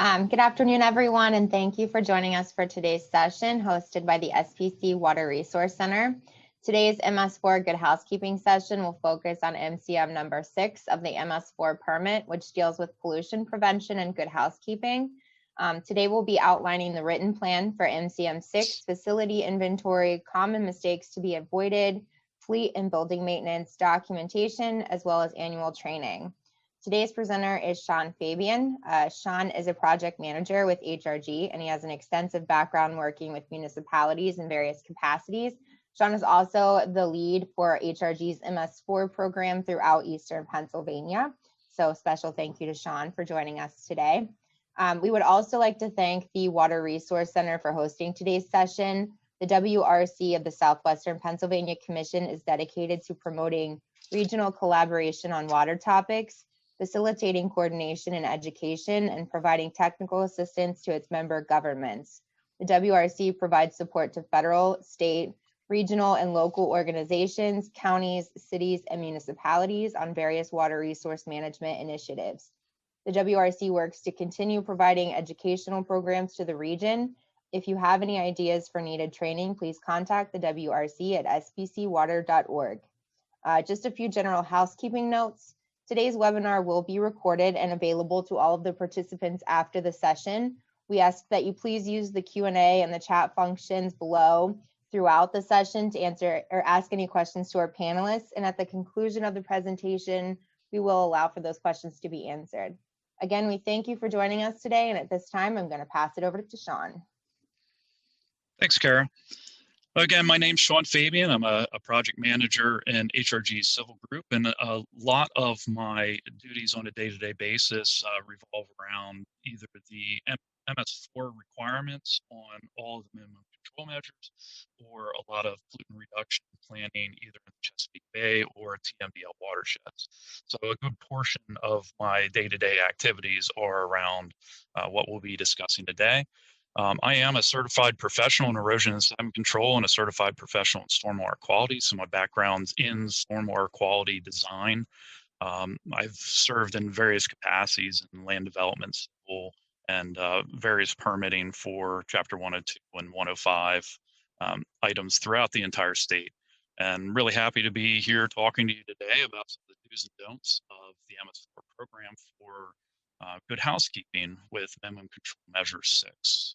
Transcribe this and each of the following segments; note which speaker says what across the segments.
Speaker 1: Good afternoon, everyone, and thank you for joining us for today's session hosted by the SPC Water Resource Center. Today's MS4 Good Housekeeping session will focus on MCM number 6 of the MS4 permit, which deals with pollution prevention and good housekeeping. Today we'll be outlining the written plan for MCM 6, facility inventory, common mistakes to be avoided, fleet and building maintenance, documentation, as well as annual training. Today's presenter is Shawn Fabian. Shawn is a project manager with HRG, and he has an extensive background working with municipalities in various capacities. Shawn is also the lead for HRG's MS4 program throughout Eastern Pennsylvania. So special thank you to Shawn for joining us today. We would also like to thank the Water Resource Center for hosting today's session. The WRC of the Southwestern Pennsylvania Commission is dedicated to promoting regional collaboration on water topics, facilitating coordination and education, and providing technical assistance to its member governments. The WRC provides support to federal, state, regional, and local organizations, counties, cities, and municipalities on various water resource management initiatives. The WRC works to continue providing educational programs to the region. If you have any ideas for needed training, please contact the WRC at spcwater.org. Just a few general housekeeping notes. Today's webinar will be recorded and available to all of the participants after the session. We ask that you please use the Q&A and the chat functions below throughout the session to answer or ask any questions to our panelists. And at the conclusion of the presentation, we will allow for those questions to be answered. Again, we thank you for joining us today. And at this time, I'm going to pass it over to Shawn.
Speaker 2: Thanks, Kara. Again, my name's Shawn Fabian. I'm a project manager in HRG's Civil Group, and a lot of my duties on a day-to-day basis revolve around either the MS4 requirements on all of the minimum control measures, or a lot of pollutant reduction planning either in the Chesapeake Bay or TMDL watersheds. So a good portion of my day-to-day activities are around what we'll be discussing today. I am a certified professional in erosion and sediment control and a certified professional in stormwater quality. So my background's in stormwater quality design. I've served in various capacities in land development, civil, and various permitting for Chapter 102 and 105 items throughout the entire state. And really happy to be here talking to you today about some of the do's and don'ts of the MS4 program for good housekeeping with minimum control measure 6.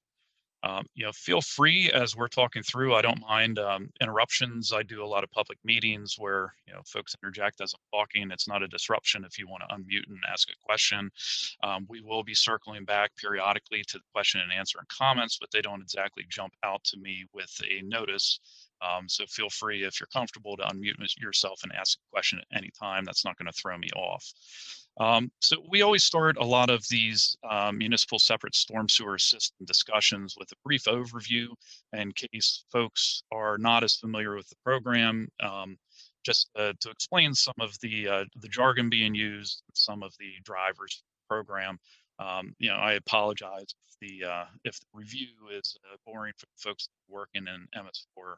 Speaker 2: Feel free as we're talking through. I don't mind interruptions. I do a lot of public meetings where folks interject as I'm talking. It's not a disruption if you want to unmute and ask a question. We will be circling back periodically to the question and answer and comments, but they don't exactly jump out to me with a notice. So feel free, if you're comfortable, to unmute yourself and ask a question at any time. That's not going to throw me off. So we always start a lot of these municipal separate storm sewer system discussions with a brief overview in case folks are not as familiar with the program, just to explain some of the jargon being used, some of the drivers for the program. I apologize if the review is boring for folks working in MS4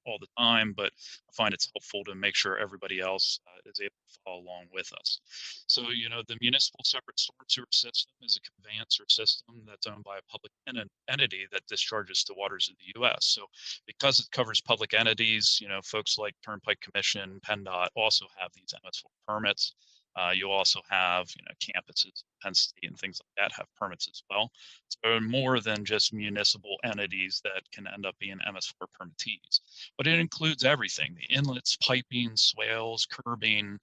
Speaker 2: all the time, but I find it's helpful to make sure everybody else is able to follow along with us. So, the municipal separate storm sewer system is a conveyancer system that's owned by a public entity that discharges to waters of the U.S. So because it covers public entities, folks like Turnpike Commission, PennDOT also have these MS4 permits. You also have, campuses, Penn State and things like that have permits as well. So more than just municipal entities that can end up being MS4 permittees. But it includes everything: the inlets, piping, swales, curbing,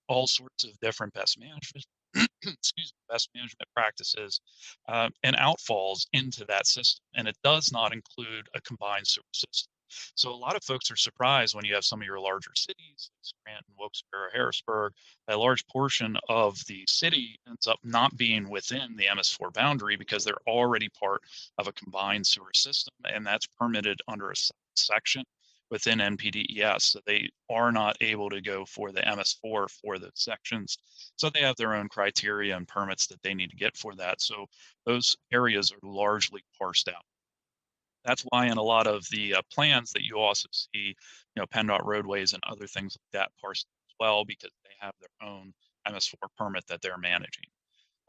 Speaker 2: all sorts of different best management, best management practices and outfalls into that system. And it does not include a combined sewer system. So a lot of folks are surprised when you have some of your larger cities, like Scranton, Wilkes-Barre, Harrisburg. A large portion of the city ends up not being within the MS4 boundary because they're already part of a combined sewer system, and that's permitted under a section within NPDES. So they are not able to go for the MS4 for the sections. So they have their own criteria and permits that they need to get for that. So those areas are largely parsed out. That's why in a lot of the plans that you also see, PennDOT roadways and other things like that parsed as well, because they have their own MS4 permit that they're managing.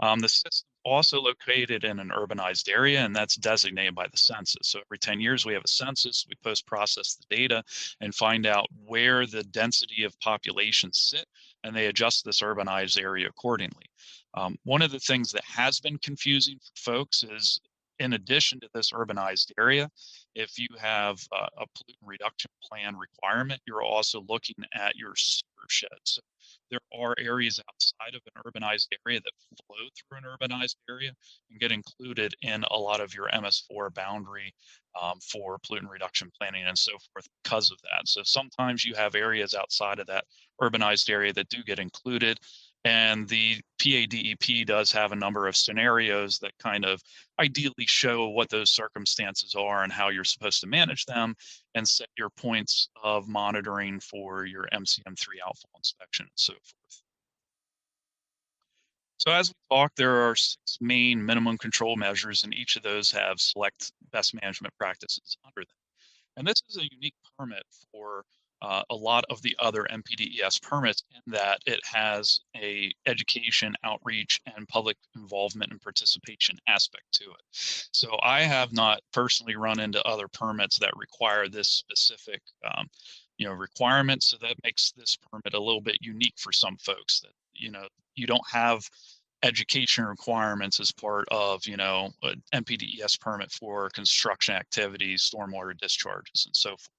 Speaker 2: The systems also located in an urbanized area, and that's designated by the census. So every 10 years, we have a census, we post-process the data and find out where the density of population sit, and they adjust this urbanized area accordingly. One of the things that has been confusing for folks is, in addition to this urbanized area, if you have a pollutant reduction plan requirement, you're also looking at your sewer sheds. So there are areas outside of an urbanized area that flow through an urbanized area and get included in a lot of your MS4 boundary for pollutant reduction planning and so forth because of that. So sometimes you have areas outside of that urbanized area that do get included. And the PADEP does have a number of scenarios that kind of ideally show what those circumstances are and how you're supposed to manage them and set your points of monitoring for your MCM3 outfall inspection and so forth. So as we talked, there are 6 main minimum control measures, and each of those have select best management practices under them. And this is a unique permit for a lot of the other MPDES permits in that it has a education, outreach, and public involvement and participation aspect to it. So I have not personally run into other permits that require this specific requirement. So that makes this permit a little bit unique for some folks that, you don't have education requirements as part of, an MPDES permit for construction activities, stormwater discharges, and so forth.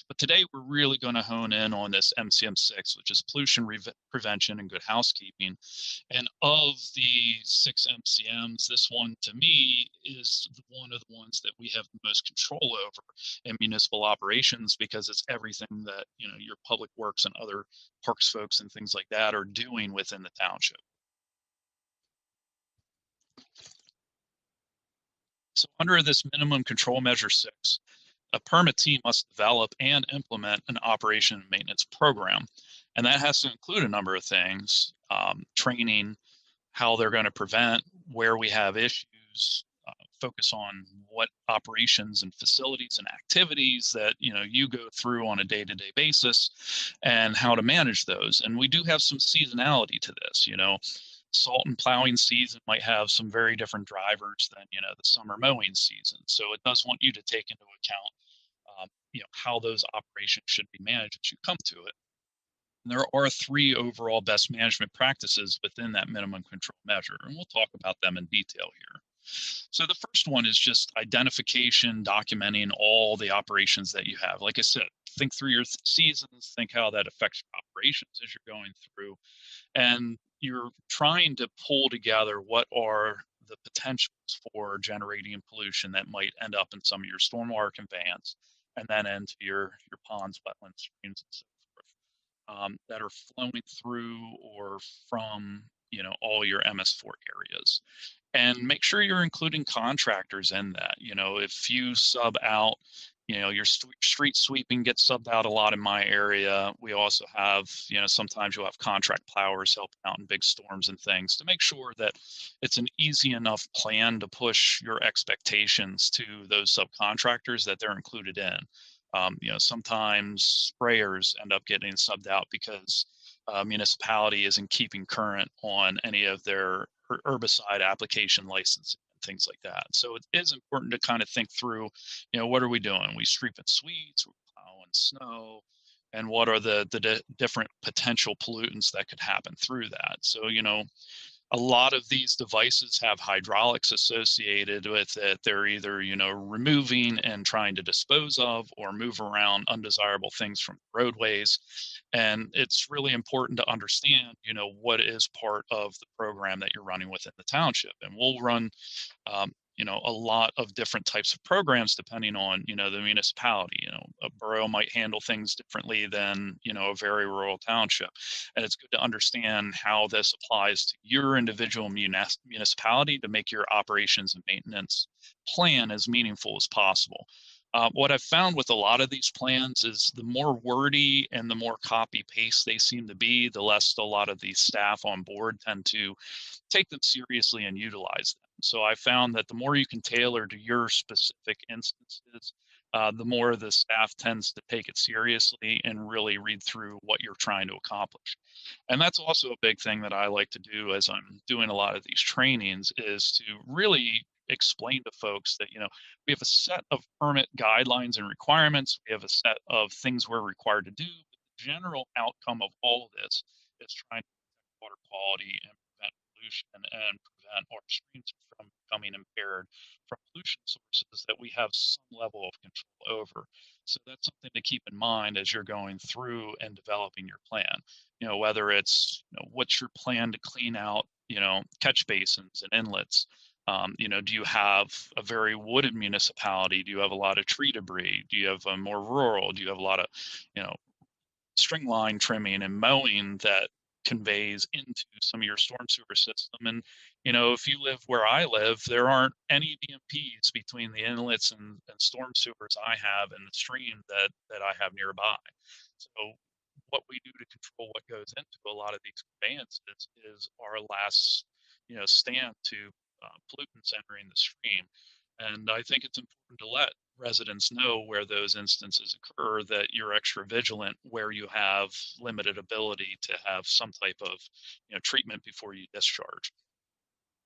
Speaker 2: But today we're really going to hone in on this MCM6, which is pollution prevention and good housekeeping. And of the 6 MCMs, this one to me is one of the ones that we have the most control over in municipal operations, because it's everything that, your public works and other parks folks and things like that are doing within the township. So under this minimum control measure 6, a permittee must develop and implement an operation and maintenance program. And that has to include a number of things, training, how they're going to prevent, where we have issues, focus on what operations and facilities and activities that, you go through on a day-to-day basis and how to manage those. And we do have some seasonality to this, salt and plowing season might have some very different drivers than, the summer mowing season. So it does want you to take into account, how those operations should be managed as you come to it. And there are 3 overall best management practices within that minimum control measure, and we'll talk about them in detail here. So the first one is just identification, documenting all the operations that you have. Like I said, think through your seasons, think how that affects your operations as you're going through. And you're trying to pull together what are the potentials for generating pollution that might end up in some of your stormwater conveyance and then into your ponds, wetlands, streams, and so forth, that are flowing through or from, all your MS4 areas. And make sure you're including contractors in that. If you sub out, your street sweeping gets subbed out a lot in my area. We also have, sometimes you'll have contract plowers helping out in big storms and things, to make sure that it's an easy enough plan to push your expectations to those subcontractors that they're included in. Sometimes sprayers end up getting subbed out because municipality isn't keeping current on any of their herbicide application licensing and things like that. So it is important to kind of think through, what are we doing? We stripping weeds, we're plowing snow, and what are the different potential pollutants that could happen through that? So, a lot of these devices have hydraulics associated with it. They're either, removing and trying to dispose of or move around undesirable things from roadways. And it's really important to understand, what is part of the program that you're running within the township. And we'll run, a lot of different types of programs depending on, the municipality. A borough might handle things differently than, a very rural township. And it's good to understand how this applies to your individual municipality to make your operations and maintenance plan as meaningful as possible. What I've found with a lot of these plans is the more wordy and the more copy paste they seem to be, the less a lot of these staff on board tend to take them seriously and utilize them. So I found that the more you can tailor to your specific instances, the more the staff tends to take it seriously and really read through what you're trying to accomplish. And that's also a big thing that I like to do as I'm doing a lot of these trainings, is to really explain to folks that, we have a set of permit guidelines and requirements. We have a set of things we're required to do. But the general outcome of all of this is trying to protect water quality and prevent pollution and prevent our streams from becoming impaired from pollution sources that we have some level of control over. So that's something to keep in mind as you're going through and developing your plan. Whether it's, what's your plan to clean out, catch basins and inlets. Do you have a very wooded municipality? Do you have a lot of tree debris? Do you have a more rural? Do you have a lot of, you know, string line trimming and mowing that conveys into some of your storm sewer system? And, if you live where I live, there aren't any BMPs between the inlets and storm sewers I have and the stream that I have nearby. So what we do to control what goes into a lot of these conveyances is our last, stand to pollutants entering the stream. And I think it's important to let residents know where those instances occur, that you're extra vigilant where you have limited ability to have some type of, treatment before you discharge.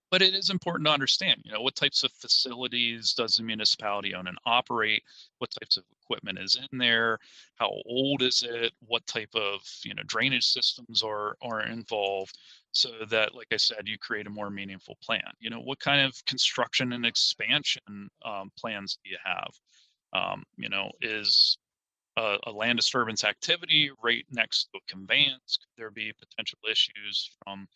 Speaker 2: But it is important to understand, what types of facilities does the municipality own and operate? What types of equipment is in there? How old is it? What type of, drainage systems are involved? So that, like I said, you create a more meaningful plan. What kind of construction and expansion plans do you have? Is a land disturbance activity right next to a conveyance? Could there be potential issues from,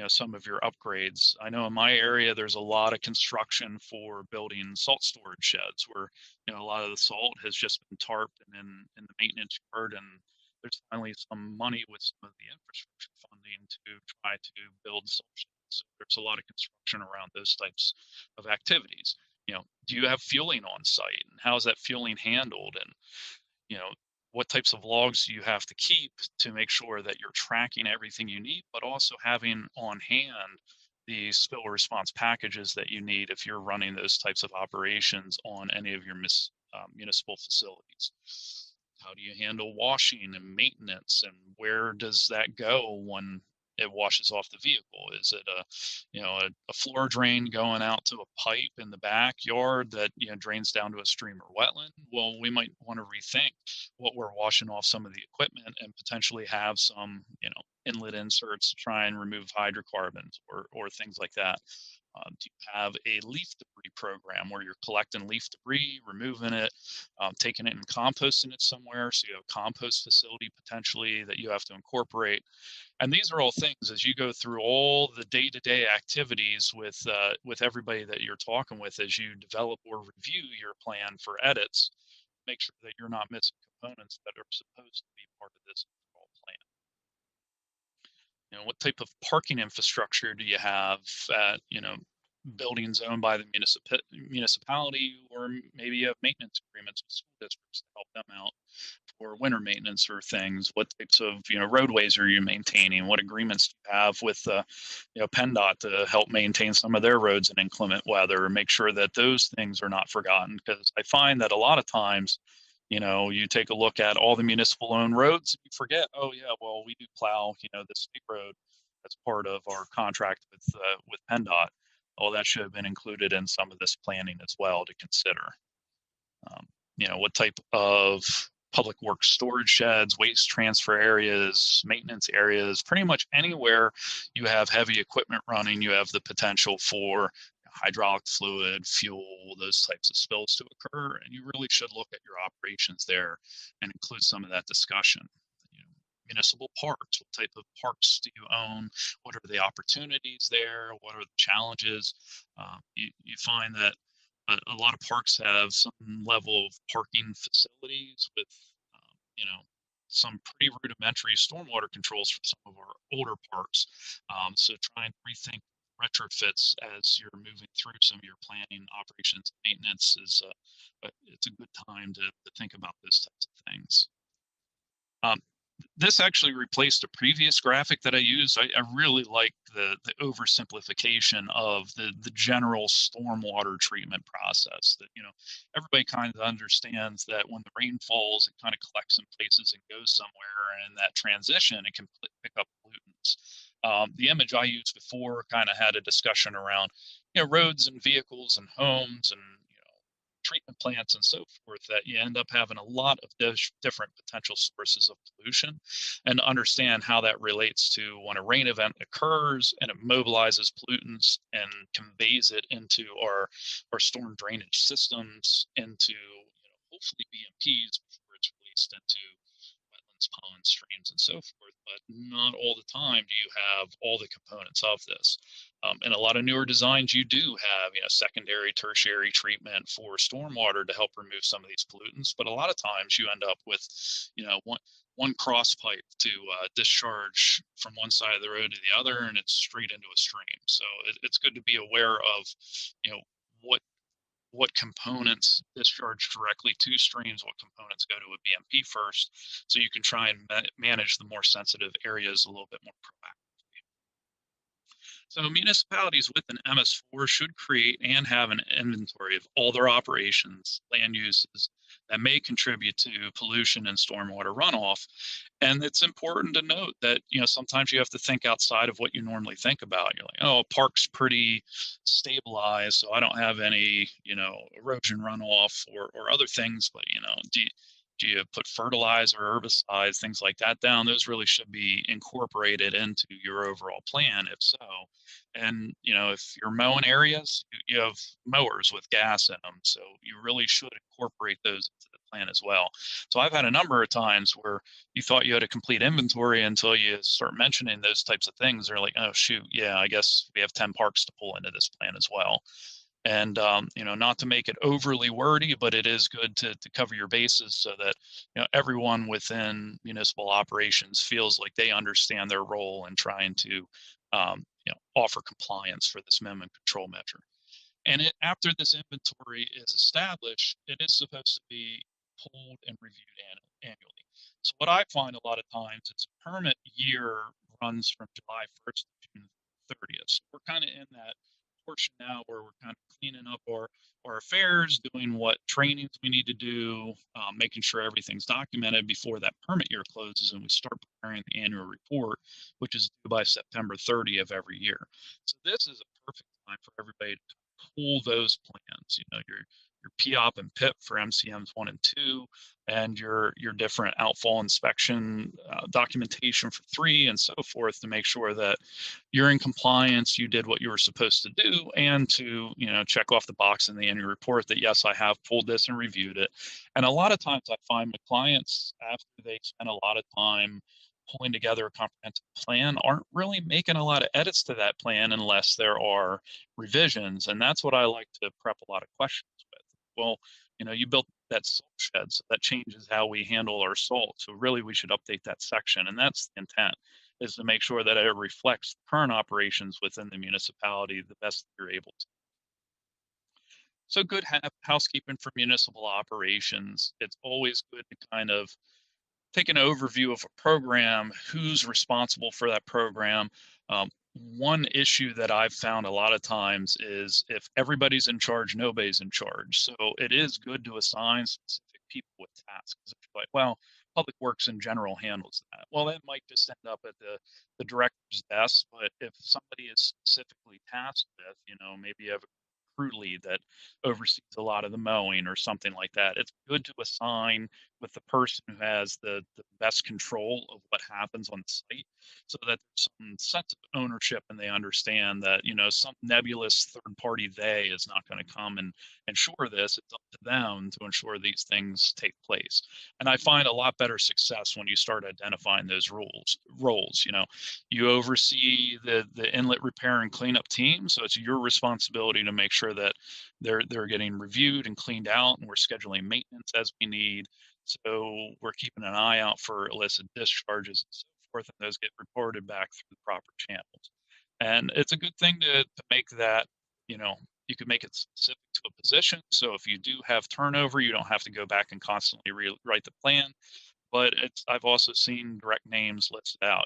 Speaker 2: some of your upgrades? I know in my area, there's a lot of construction for building salt storage sheds where, a lot of the salt has just been tarped and in the maintenance yard. And there's finally some money with some of the infrastructure funding to try to build salt sheds. So there's a lot of construction around those types of activities. Do you have fueling on site, and how is that fueling handled? And you know, what types of logs do you have to keep to make sure that you're tracking everything you need, but also having on hand the spill response packages that you need if you're running those types of operations on any of your municipal facilities. How do you handle washing and maintenance, and where does that go when it washes off the vehicle? Is it a floor drain going out to a pipe in the backyard that drains down to a stream or wetland? Well, we might want to rethink what we're washing off some of the equipment and potentially have some inlet inserts to try and remove hydrocarbons or things like that. Do you have a leaf debris program where you're collecting leaf debris, removing it, taking it and composting it somewhere? So you have a compost facility potentially that you have to incorporate. And these are all things, as you go through all the day-to-day activities with everybody that you're talking with, as you develop or review your plan for edits, make sure that you're not missing components that are supposed to be part of this overall plan. What type of parking infrastructure do you have at, buildings owned by the municipality, or maybe you have maintenance agreements with school districts to help them out for winter maintenance or things? What types of, roadways are you maintaining? What agreements do you have with, PennDOT to help maintain some of their roads in inclement weather, and make sure that those things are not forgotten? Because I find that a lot of times, you take a look at all the municipal owned roads, you forget, oh yeah, well, we do plow, the state road as part of our contract with PennDOT. Well, that should have been included in some of this planning as well to consider. What type of public works storage sheds, waste transfer areas, maintenance areas, pretty much anywhere you have heavy equipment running, you have the potential for hydraulic fluid, fuel, those types of spills to occur. And you really should look at your operations there and include some of that discussion. Municipal parks, what type of parks do you own? What are the opportunities there? What are the challenges? You find that a lot of parks have some level of parking facilities with, some pretty rudimentary stormwater controls for some of our older parks. So try and rethink retrofits as you're moving through some of your planning, operations, maintenance it's a good time to think about those types of things. This actually replaced a previous graphic that I used. I really like the oversimplification of the general stormwater treatment process. That everybody kind of understands that when the rain falls, it kind of collects in places and goes somewhere, and in that transition, it can pick up pollutants. The image I used before kind of had a discussion around roads and vehicles and homes and treatment plants and so forth, that you end up having a lot of different potential sources of pollution, and understand how that relates to when a rain event occurs and it mobilizes pollutants and conveys it into our storm drainage systems, into hopefully BMPs before it's released into wetlands, ponds, streams, and so forth. But not all the time do you have all the components of this. In a lot of newer designs, you do have secondary, tertiary treatment for stormwater to help remove some of these pollutants. But a lot of times you end up with one cross pipe to discharge from one side of the road to the other, and it's straight into a stream. So it's good to be aware of what components discharge directly to streams, what components go to a BMP first, so you can try and manage the more sensitive areas a little bit more proactively. So municipalities with an MS4 should create and have an inventory of all their operations, land uses that may contribute to pollution and stormwater runoff. And it's important to note that, sometimes you have to think outside of what you normally think about. You're like, oh, a park's pretty stabilized, so I don't have any, erosion runoff or other things. But, do you put fertilizer, herbicides, things like that down? Those really should be incorporated into your overall plan, if so. And, if you're mowing areas, you have mowers with gas in them. So you really should incorporate those into the plan as well. So I've had a number of times where you thought you had a complete inventory until you start mentioning those types of things. They're like, oh, shoot, yeah, I guess we have 10 parks to pull into this plan as well. And not to make it overly wordy, but it is good to cover your bases so that everyone within municipal operations feels like they understand their role in trying to offer compliance for this minimum control measure. And after this inventory is established, it is supposed to be pulled and reviewed annually. So what I find a lot of times is a permit year runs from July 1st to June 30th. So we're kind of in that portion now where we're kind of cleaning up our affairs, doing what trainings we need to do, making sure everything's documented before that permit year closes, and we start preparing the annual report, which is due by September 30 of every year. So this is a perfect time for everybody to pull those plans. Your POP and PIP for MCMs 1 and 2, and your different outfall inspection documentation for 3, and so forth, to make sure that you're in compliance, you did what you were supposed to do, and to check off the box in the annual report that yes, I have pulled this and reviewed it. And a lot of times I find my clients, after they spend a lot of time pulling together a comprehensive plan, aren't really making a lot of edits to that plan unless there are revisions. And that's what I like to prep a lot of questions with. Well, you built that salt shed, so that changes how we handle our salt. So really we should update that section. And that's the intent, is to make sure that it reflects current operations within the municipality the best you're able to. So good housekeeping for municipal operations. It's always good to kind of take an overview of a program, who's responsible for that program. One issue that I've found a lot of times is if everybody's in charge, nobody's in charge. So it is good to assign specific people with tasks. It's like, well, Public Works in general handles that. Well, that might just end up at the director's desk, but if somebody is specifically tasked with, maybe you have a crew lead that oversees a lot of the mowing or something like that, it's good to assign with the person who has the best control of what happens on the site, so that there's some sense of ownership and they understand that some nebulous third party they is not going to come and ensure this. It's up to them to ensure these things take place. And I find a lot better success when you start identifying those roles. You oversee the inlet repair and cleanup team, so it's your responsibility to make sure that they're getting reviewed and cleaned out, and we're scheduling maintenance as we need. So we're keeping an eye out for illicit discharges and so forth, and those get reported back through the proper channels. And it's a good thing to make that, you can make it specific to a position. So if you do have turnover, you don't have to go back and constantly rewrite the plan. but I've also seen direct names listed out.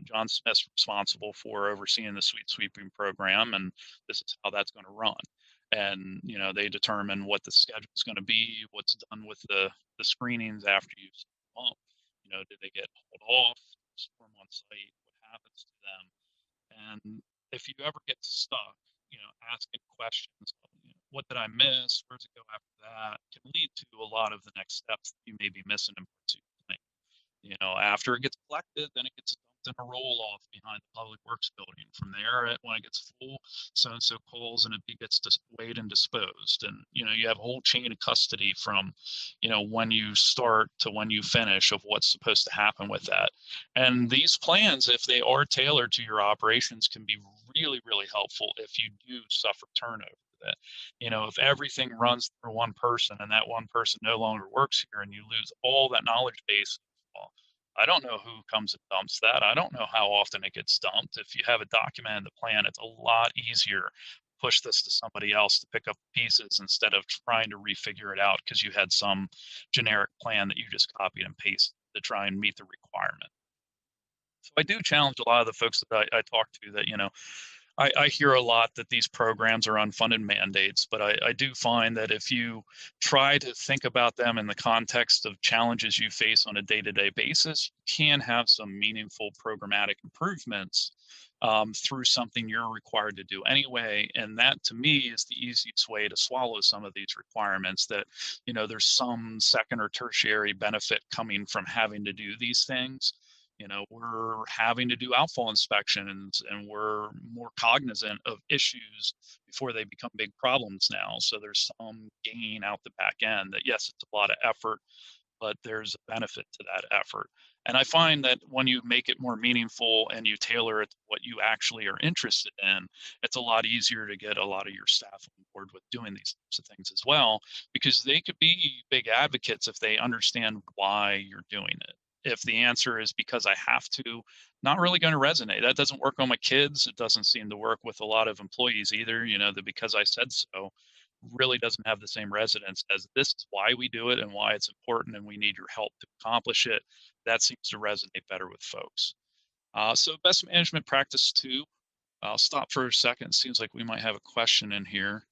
Speaker 2: John Smith's responsible for overseeing the sweet sweeping program, and this is how that's going to run. And they determine what the schedule is going to be, what's done with the screenings after you set them up. Did they get hauled off, storm on site? What happens to them? And if you ever get stuck, asking questions, what did I miss? Where does it go after that? Can lead to a lot of the next steps that you may be missing in pursuit of things. After it gets collected, then it gets dumped in a roll off behind the public works building. From there, when it gets full, so-and-so calls and it gets weighed and disposed. And, you have a whole chain of custody from, when you start to when you finish of what's supposed to happen with that. And these plans, if they are tailored to your operations, can be really, really helpful if you do suffer turnover. That, if everything runs through one person and that one person no longer works here and you lose all that knowledge base, well, I don't know who comes and dumps that. I don't know how often it gets dumped. If you have a document in the plan, it's a lot easier to push this to somebody else to pick up the pieces instead of trying to refigure it out because you had some generic plan that you just copied and pasted to try and meet the requirement. So I do challenge a lot of the folks that I talk to that, I hear a lot that these programs are unfunded mandates, but I do find that if you try to think about them in the context of challenges you face on a day-to-day basis, you can have some meaningful programmatic improvements through something you're required to do anyway. And that, to me, is the easiest way to swallow some of these requirements that, there's some second or tertiary benefit coming from having to do these things. We're having to do outfall inspections and we're more cognizant of issues before they become big problems now. So there's some gain out the back end that, yes, it's a lot of effort, but there's a benefit to that effort. And I find that when you make it more meaningful and you tailor it to what you actually are interested in, it's a lot easier to get a lot of your staff on board with doing these types of things as well, because they could be big advocates if they understand why you're doing it. If the answer is because I have to, not really going to resonate. That doesn't work on my kids. It doesn't seem to work with a lot of employees either. The because I said so really doesn't have the same resonance as this is why we do it and why it's important and we need your help to accomplish it. That seems to resonate better with folks. So best management practice 2. I'll stop for a second. It seems like we might have a question in here.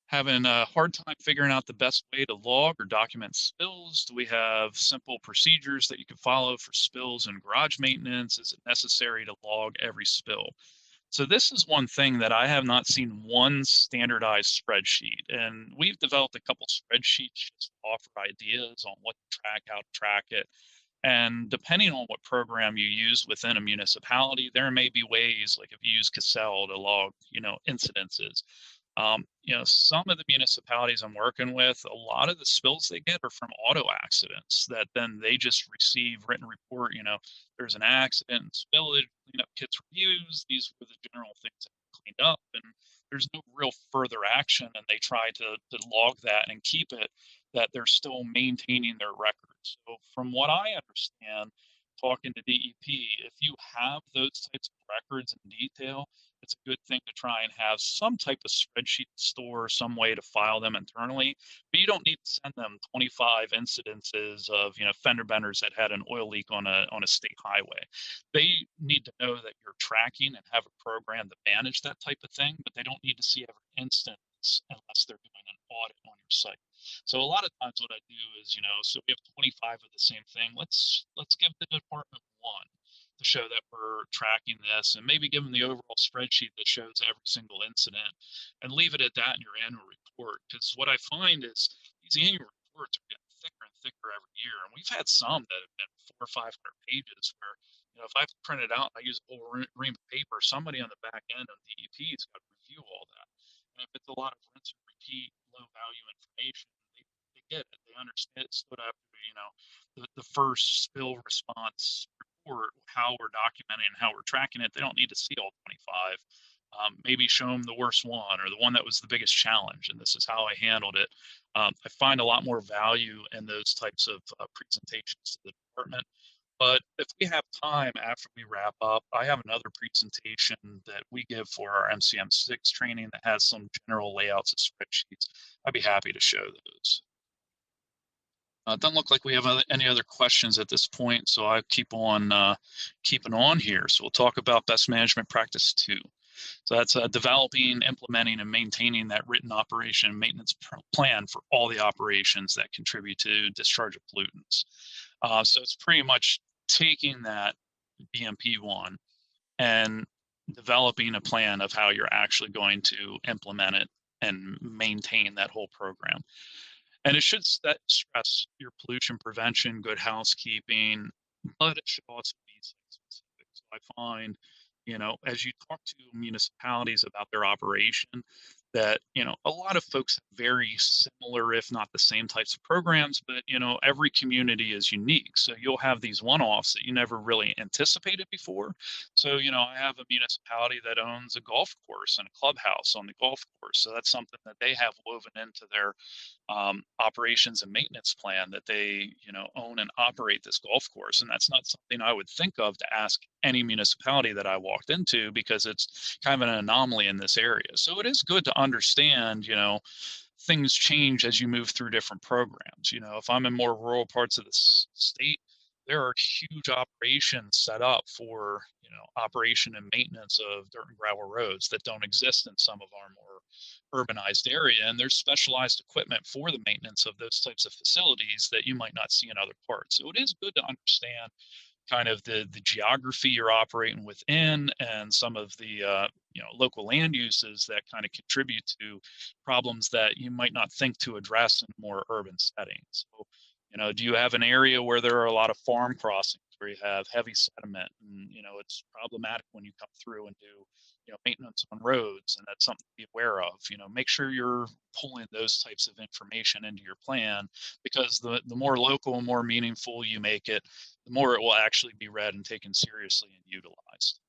Speaker 2: Having a hard time figuring out the best way to log or document spills? Do we have simple procedures that you can follow for spills and garage maintenance? Is it necessary to log every spill? So this is one thing that I have not seen one standardized spreadsheet. And we've developed a couple spreadsheets just to offer ideas on what to track, how to track it. And depending on what program you use within a municipality, there may be ways, like if you use Cassell to log, incidences. Some of the municipalities I'm working with, a lot of the spills they get are from auto accidents that then they just receive written report, there's an accident and spillage, cleanup kits were used. These were the general things that were cleaned up, and there's no real further action. And they try to log that and keep it, that they're still maintaining their records. So from what I understand, talking to DEP, if you have those types of records in detail, it's a good thing to try and have some type of spreadsheet store, some way to file them internally. But you don't need to send them 25 incidences of fender benders that had an oil leak on a state highway. They need to know that you're tracking and have a program to manage that type of thing, but they don't need to see every instance unless they're doing an audit on your site. So a lot of times what I do is, so we have 25 of the same thing. Let's give the department one to show that we're tracking this, and maybe give them the overall spreadsheet that shows every single incident, and leave it at that in your annual report. Because what I find is these annual reports are getting thicker and thicker every year, and we've had some that have been 400 or 500 pages where, if I have to print it out and I use a whole ream of paper, somebody on the back end of DEP's got to review all that. And if it's a lot of rinse and repeat, low value information, they get it. They understand it stood after, the first spill response report, how we're documenting and how we're tracking it. They don't need to see all 25. Maybe show them the worst one or the one that was the biggest challenge, and this is how I handled it. I find a lot more value in those types of presentations to the department. But if we have time after we wrap up, I have another presentation that we give for our MCM6 training that has some general layouts of spreadsheets. I'd be happy to show those. Doesn't look like we have any other questions at this point, so I keep on keeping on here. So we'll talk about best management practice 2. So that's developing, implementing, and maintaining that written operation and maintenance plan for all the operations that contribute to discharge of pollutants. So it's pretty much taking that BMP1 and developing a plan of how you're actually going to implement it and maintain that whole program. And it should stress your pollution prevention, good housekeeping, but it should also be site-specific. So I find, as you talk to municipalities about their operation, that, a lot of folks have very similar, if not the same types of programs, but, every community is unique. So you'll have these one-offs that you never really anticipated before. So, I have a municipality that owns a golf course and a clubhouse on the golf course. So that's something that they have woven into their operations and maintenance plan, that they own and operate this golf course. And that's not something I would think of to ask any municipality that I walked into, because it's kind of an anomaly in this area. So it is good to understand things change as you move through different programs. If I'm in more rural parts of the state, there are huge operations set up for operation and maintenance of dirt and gravel roads that don't exist in some of our more urbanized area, and there's specialized equipment for the maintenance of those types of facilities that you might not see in other parts. So it is good to understand kind of the geography you're operating within, and some of the local land uses that kind of contribute to problems that you might not think to address in more urban settings. So, do you have an area where there are a lot of farm crossings where you have heavy sediment, and it's problematic when you come through and do maintenance on roads, and that's something to be aware of. Make sure you're pulling those types of information into your plan, because the more local and more meaningful you make it, the more it will actually be read and taken seriously and utilized.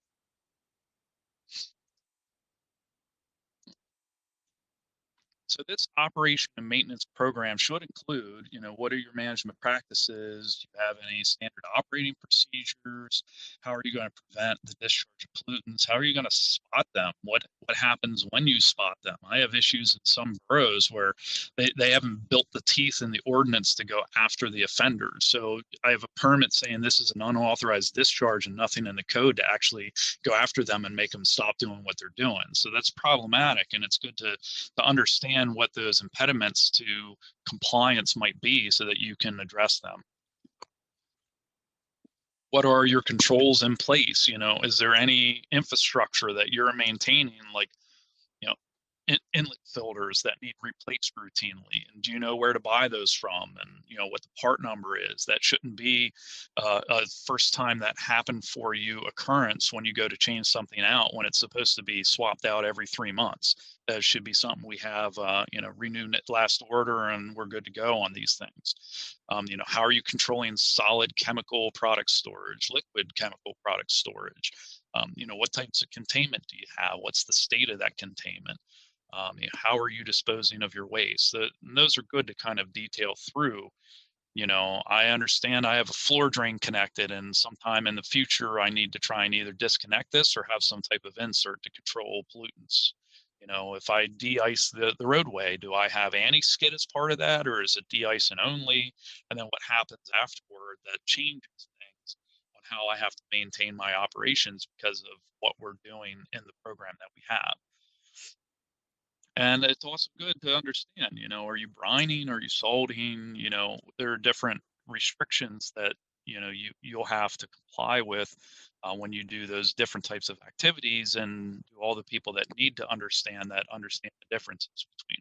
Speaker 2: So this operation and maintenance program should include, what are your management practices? Do you have any standard operating procedures? How are you going to prevent the discharge of pollutants? How are you going to spot them? What happens when you spot them? I have issues in some boroughs where they haven't built the teeth in the ordinance to go after the offenders. So I have a permit saying this is an unauthorized discharge and nothing in the code to actually go after them and make them stop doing what they're doing. So that's problematic, and it's good to understand what those impediments to compliance might be so that you can address them. What are your controls in place? Is there any infrastructure that you're maintaining, like inlet filters that need replaced routinely, and do you know where to buy those from, and what the part number is? That shouldn't be a first time that happened for you occurrence when you go to change something out, when it's supposed to be swapped out every 3 months. That should be something we have renewed at last order, and we're good to go on these things. How are you controlling solid chemical product storage, liquid chemical product storage? What types of containment do you have? What's the state of that containment? How are you disposing of your waste? Those are good to kind of detail through. I understand I have a floor drain connected, and sometime in the future, I need to try and either disconnect this or have some type of insert to control pollutants. If I de-ice the roadway, do I have anti-skid as part of that, or is it de-icing only? And then what happens afterward that changes things on how I have to maintain my operations because of what we're doing in the program that we have. And it's also good to understand, are you brining? Are you salting? There are different restrictions that, you'll have to comply with when you do those different types of activities, and all the people that need to understand the differences between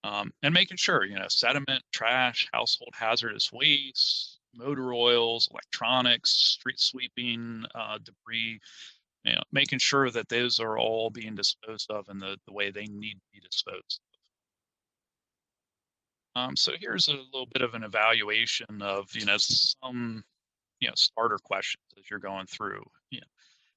Speaker 2: them. And making sure, sediment, trash, household hazardous waste, motor oils, electronics, street sweeping, debris, making sure that those are all being disposed of in the way they need to be disposed of. So here's a little bit of an evaluation of, some, starter questions as you're going through.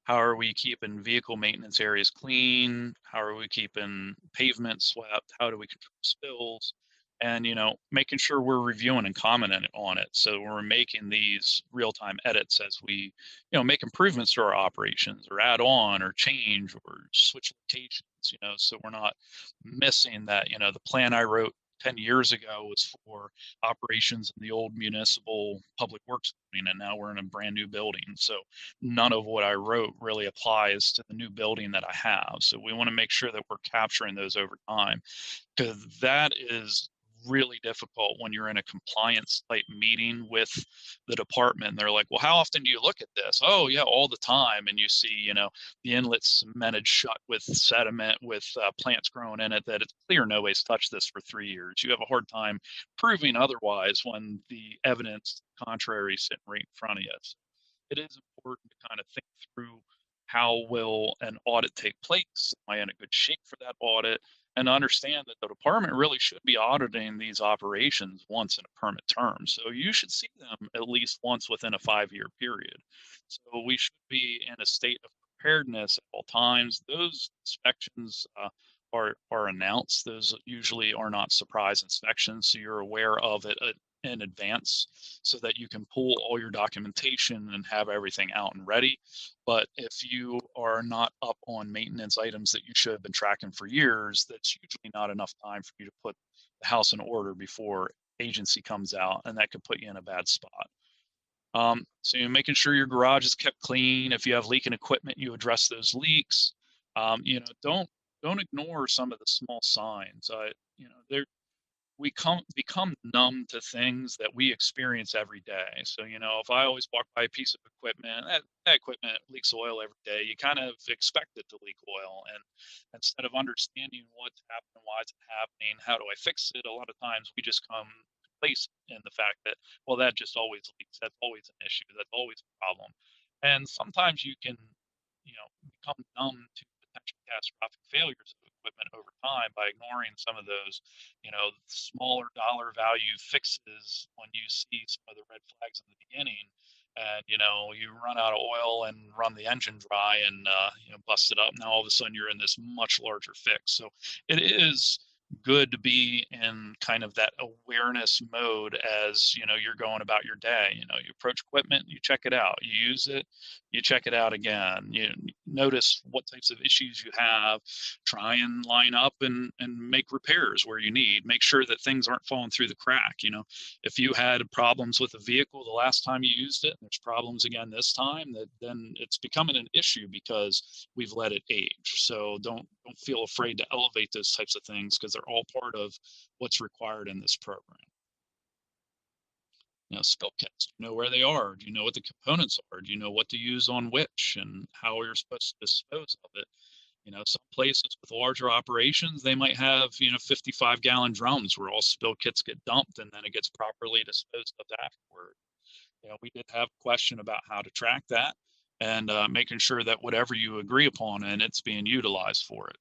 Speaker 2: How are we keeping vehicle maintenance areas clean? How are we keeping pavement swept? How do we control spills? And, making sure we're reviewing and commenting on it. So we're making these real-time edits as we, make improvements to our operations, or add on or change or switch locations, so we're not missing that, the plan I wrote 10 years ago was for operations in the old municipal public works building, and now we're in a brand new building. So none of what I wrote really applies to the new building that I have. So we want to make sure that we're capturing those over time, because that is really difficult when you're in a compliance type meeting with the department. They're like, well, how often do you look at this? Oh yeah, all the time. And you see, the inlet's cemented shut with sediment, with plants growing in it, that it's clear nobody's touched this for 3 years. You have a hard time proving otherwise when the evidence contrary is sitting right in front of you. So it is important to kind of think through, how will an audit take place? Am I in a good shape for that audit? And understand that the department really should be auditing these operations once in a permit term. So you should see them at least once within a 5-year period. So we should be in a state of preparedness at all times. Those inspections are announced. Those usually are not surprise inspections, so you're aware of it in advance, so that you can pull all your documentation and have everything out and ready. But if you are not up on maintenance items that you should have been tracking for years, that's usually not enough time for you to put the house in order before agency comes out, and that could put you in a bad spot. So you're making sure your garage is kept clean. If you have leaking equipment, you address those leaks. Don't ignore some of the small signs. There become numb to things that we experience every day. So, if I always walk by a piece of equipment, that equipment leaks oil every day, you kind of expect it to leak oil. And instead of understanding what's happening, why it's happening, how do I fix it, a lot of times we just come complacent in the fact that, well, that just always leaks. That's always an issue. That's always a problem. And sometimes you can, become numb to potential catastrophic failures of equipment over time by ignoring some of those, smaller dollar value fixes when you see some of the red flags in the beginning. And, you run out of oil and run the engine dry and, bust it up. Now, all of a sudden, you're in this much larger fix. So it is good to be in kind of that awareness mode as you're going about your day. You approach equipment, you check it out, you use it, you check it out again, you notice what types of issues you have, try and line up and make repairs where you need, make sure that things aren't falling through the crack. If you had problems with a vehicle the last time you used it and there's problems again this time, then it's becoming an issue because we've let it age. So don't feel afraid to elevate those types of things, because they're all part of what's required in this program. Spill kits, do you know where they are? Do you know what the components are? Do you know what to use on which and how you're supposed to dispose of it? Some places with larger operations, they might have, 55-gallon drums where all spill kits get dumped and then it gets properly disposed of afterward. We did have a question about how to track that and making sure that whatever you agree upon and it's being utilized for it.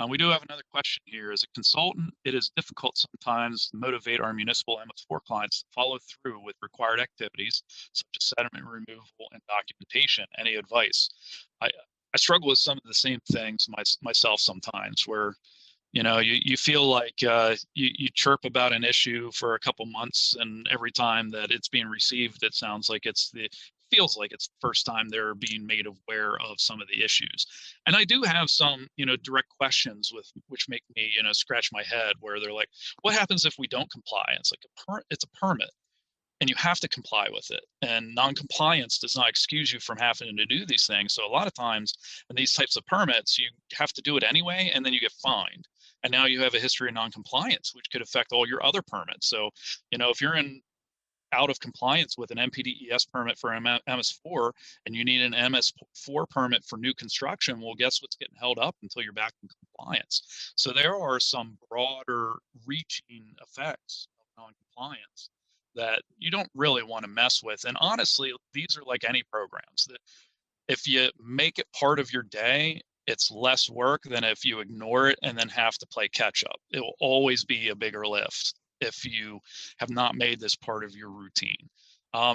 Speaker 2: We do have another question here. As a consultant, it is difficult sometimes to motivate our municipal MS4 clients to follow through with required activities, such as sediment removal and documentation. Any advice? I struggle with some of the same things myself sometimes, where you feel like you chirp about an issue for a couple months, and every time that it's being received, it sounds like feels like it's the first time they're being made aware of some of the issues. And I do have some, direct questions which make me, scratch my head, where they're like, what happens if we don't comply? And it's like it's a permit, and you have to comply with it. And non-compliance does not excuse you from having to do these things. So a lot of times in these types of permits, you have to do it anyway, and then you get fined. And now you have a history of non-compliance, which could affect all your other permits. So, if you're out of compliance with an MPDES permit for MS4 and you need an MS4 permit for new construction, well, guess what's getting held up until you're back in compliance? So there are some broader reaching effects of non-compliance that you don't really want to mess with. And honestly, these are like any programs, that if you make it part of your day, it's less work than if you ignore it and then have to play catch up. It will always be a bigger lift if you have not made this part of your routine.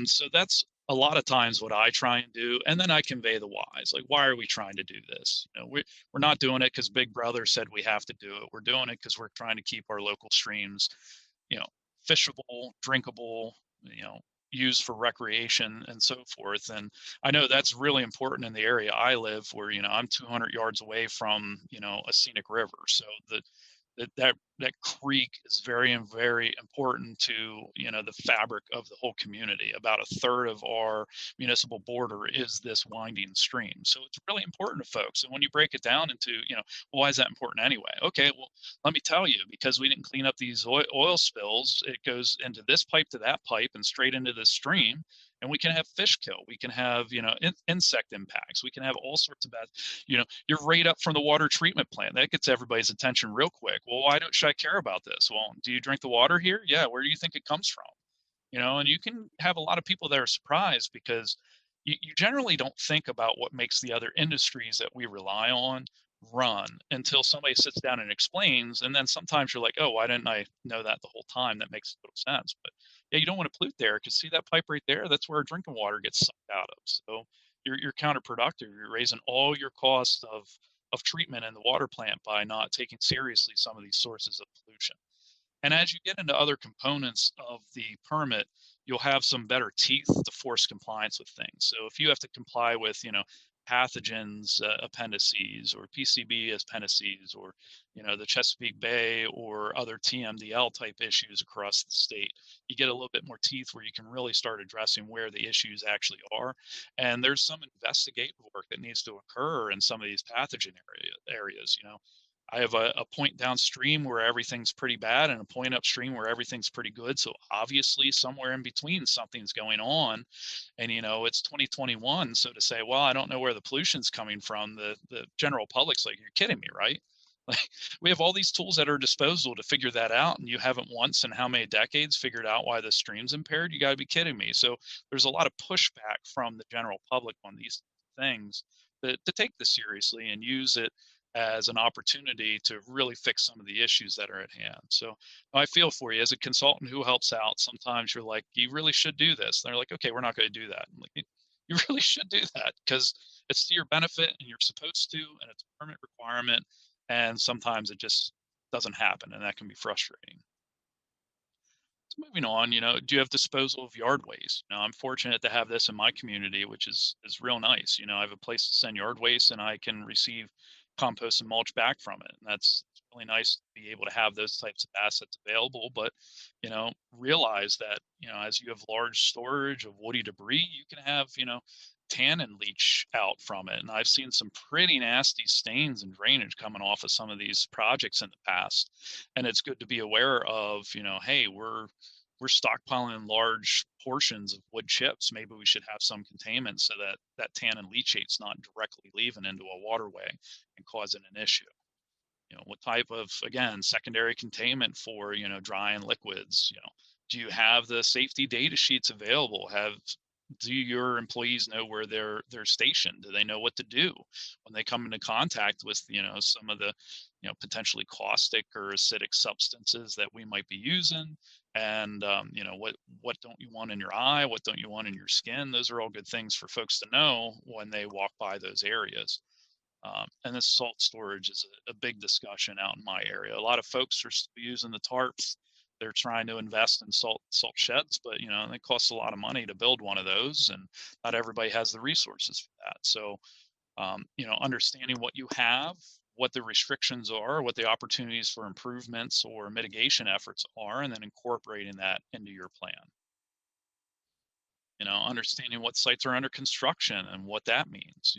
Speaker 2: So that's a lot of times what I try and do. And then I convey the whys. Like, why are we trying to do this? We're not doing it because Big Brother said we have to do it. We're doing it because we're trying to keep our local streams, fishable, drinkable, used for recreation and so forth. And I know that's really important in the area I live, where, I'm 200 yards away from, a scenic river. So that creek is very very important to, the fabric of the whole community. About a third of our municipal border is this winding stream, so it's really important to folks. And when you break it down into, well, why is that important anyway? Okay, well, let me tell you, because we didn't clean up these oil spills, it goes into this pipe to that pipe and straight into the stream, and we can have fish kill, we can have, insect impacts, we can have all sorts of bad, you're right up from the water treatment plant. That gets everybody's attention real quick. Well, why should I care about this? Well, do you drink the water here? Yeah. Where do you think it comes from? And you can have a lot of people that are surprised because you generally don't think about what makes the other industries that we rely on run until somebody sits down and explains. And then sometimes you're like, oh, why didn't I know that the whole time? That makes total sense. But yeah, you don't want to pollute there, because see that pipe right there? That's where drinking water gets sucked out of. So you're counterproductive. You're raising all your costs of treatment in the water plant by not taking seriously some of these sources of pollution. And as you get into other components of the permit, you'll have some better teeth to force compliance with things. So if you have to comply with, pathogens, appendices, or PCB appendices, or, the Chesapeake Bay or other TMDL type issues across the state, you get a little bit more teeth where you can really start addressing where the issues actually are. And there's some investigative work that needs to occur in some of these pathogen areas. I have a point downstream where everything's pretty bad and a point upstream where everything's pretty good. So obviously somewhere in between something's going on. And, it's 2021. So to say, well, I don't know where the pollution's coming from, the general public's like, you're kidding me, right? Like, we have all these tools at our disposal to figure that out, and you haven't once in how many decades figured out why the stream's impaired? You got to be kidding me. So there's a lot of pushback from the general public on these things, to take this seriously and use it as an opportunity to really fix some of the issues that are at hand. So I feel for you as a consultant who helps out. Sometimes you're like, you really should do this. And they're like, okay, we're not going to do that. I'm like, you really should do that because it's to your benefit and you're supposed to, and it's a permanent requirement. And sometimes it just doesn't happen, and that can be frustrating. So moving on, do you have disposal of yard waste? I'm fortunate to have this in my community, which is real nice. I have a place to send yard waste, and I can receive compost and mulch back from it. And that's really nice to be able to have those types of assets available. But, realize that, as you have large storage of woody debris, you can have, tannin leach out from it. And I've seen some pretty nasty stains and drainage coming off of some of these projects in the past. And it's good to be aware of, hey, we're stockpiling large portions of wood chips. Maybe we should have some containment so that that tannin leachate's not directly leaving into a waterway and causing an issue. What type of, again, secondary containment for, dry and liquids? Do you have the safety data sheets available? Do your employees know where they're stationed? Do they know what to do when they come into contact with, some of the, potentially caustic or acidic substances that we might be using? And, what don't you want in your eye? What don't you want in your skin? Those are all good things for folks to know when they walk by those areas. And this salt storage is a big discussion out in my area. A lot of folks are still using the tarps. They're trying to invest in salt sheds, but it costs a lot of money to build one of those, and not everybody has the resources for that. So, understanding what you have, what the restrictions are, what the opportunities for improvements or mitigation efforts are, and then incorporating that into your plan. Understanding what sites are under construction and what that means.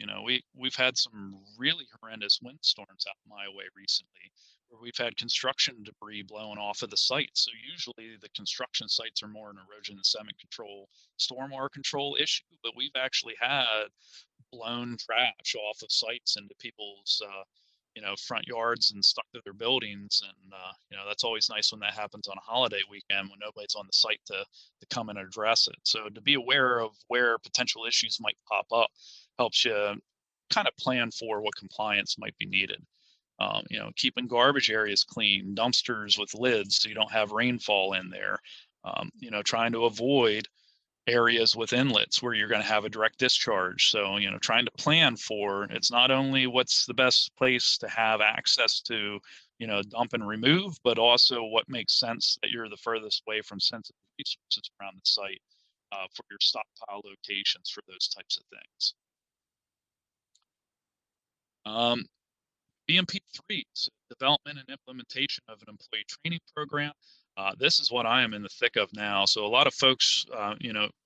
Speaker 2: We've had some really horrendous windstorms out my way recently where we've had construction debris blowing off of the site. So usually the construction sites are more an erosion and sediment control, stormwater control issue, but we've actually had blown trash off of sites into people's front yards and stuck to their buildings. And that's always nice when that happens on a holiday weekend when nobody's on the site to come and address it. So to be aware of where potential issues might pop up helps you kind of plan for what compliance might be needed. Keeping garbage areas clean, dumpsters with lids so you don't have rainfall in there. Trying to avoid areas with inlets where you're going to have a direct discharge. So, trying to plan for, it's not only what's the best place to have access to, dump and remove, but also what makes sense that you're the furthest away from sensitive resources around the site for your stockpile locations for those types of things. BMP3, development and implementation of an employee training program. This is what I am in the thick of now. So a lot of folks,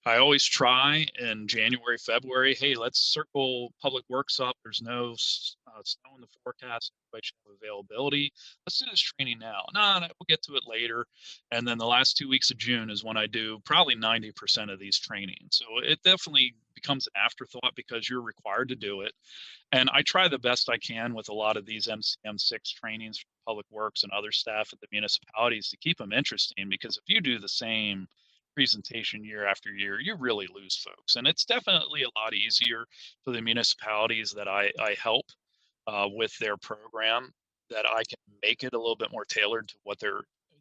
Speaker 2: I always try in January, February, hey, let's circle public works up. There's no snow in the forecast, everybody should have availability. Let's do this training now. No, we'll get to it later. And then the last 2 weeks of June is when I do probably 90% of these trainings. So it definitely becomes an afterthought because you're required to do it. And I try the best I can with a lot of these MCM6 trainings for public works and other staff at the municipalities to keep them interesting, because if you do the same presentation year after year, you really lose folks. And it's definitely a lot easier for the municipalities that I help with their program, that I can make it a little bit more tailored to what